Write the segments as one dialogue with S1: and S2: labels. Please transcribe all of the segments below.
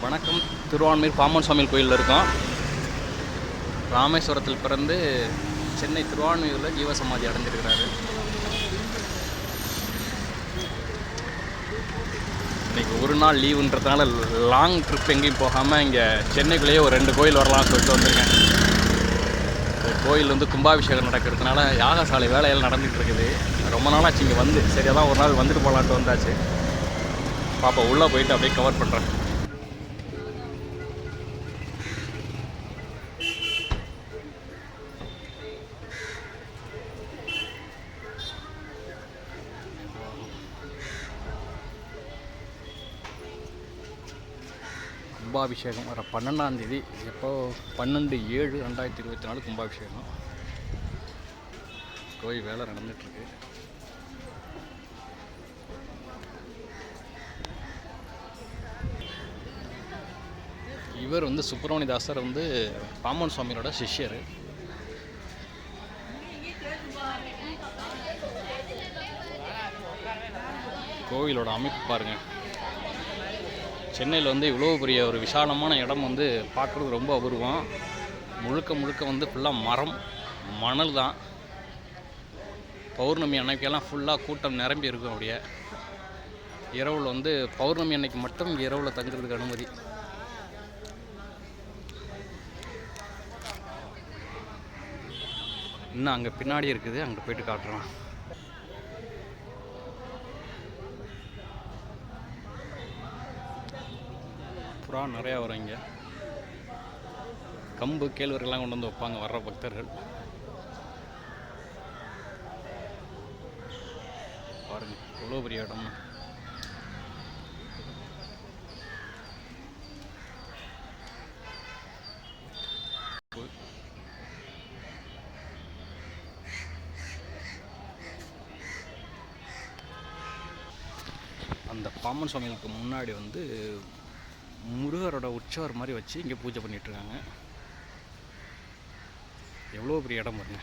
S1: வணக்கம். திருவான்மியூர் பாம்பன் சுவாமி கோயிலில் இருக்கோம். ராமேஸ்வரத்தில் பிறந்து சென்னை திருவான்மியூரில் ஜீவசமாதி அடைஞ்சிருக்கிறாரு. இன்றைக்கி ஒரு நாள் லீவுன்றதுனால லாங் ட்ரிப் எங்கேயும் போகாமல் இங்கே சென்னைக்குள்ளேயே ஒரு 2 கோயில் வரலாம்னு சொல்லிட்டு வந்திருக்கேன். கோயில் வந்து கும்பாபிஷேகம் நடக்கிறதுனால யாகசாலை வேலையெல்லாம் நடந்துகிட்டு இருக்குது. ரொம்ப நாளாச்சு இங்கே வந்து, சரி அதான் ஒரு நாள் வந்துட்டு போகலான்ட்டு வந்தாச்சு. பாப்பா உள்ளே போயிட்டு அப்படியே கவர் பண்ணுறேன். கும்பாபிஷேகம் வர 12ஆம் தேதி, எப்போ 12/7/2024 கும்பாபிஷேகம். கோயில் வேலை நடந்துகிட்ருக்கு. இவர் வந்து சுப்பிரமணியதாசர் வந்து பாம்பன் சுவாமியோட சிஷ்யர். கோவிலோட அமைப்பு பாருங்கள். சென்னையில் வந்து இவ்வளோ பெரிய ஒரு விசாலமான இடம் வந்து பார்க்குறது ரொம்ப அபூர்வம். முழுக்க வந்து ஃபுல்லாக மரம், மணல் தான். பௌர்ணமி அன்னைக்கெல்லாம் ஃபுல்லாக கூட்டம் நிரம்பி இருக்கும். அப்படியே இரவில் வந்து பௌர்ணமி அன்னைக்கு மட்டும் இங்கே இரவில் தங்குறதுக்கு அனுமதி. இன்னும் அங்கே பின்னாடி இருக்குது, அங்கே போயிட்டு காட்டுறோம். புறா நிறையா வரும் இங்கே. கம்பு கேழ்வரகுலாம் கொண்டு வந்து வைப்பாங்க வர்ற பக்தர்கள். பாருங்க எவ்வளோ பெரிய இடம். அந்த பாம்பன் சுவாமிகளுக்கு முன்னாடி வந்து முருகரோட உற்சவர் மாதிரி வச்சு இங்கே பூஜை பண்ணிகிட்ருக்காங்க. எவ்வளோ பெரிய இடம் பாருங்க.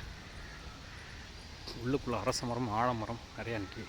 S1: உள்ளுக்குள்ளே அரச மரம், ஆலமரம் நிறையா நிற்கி.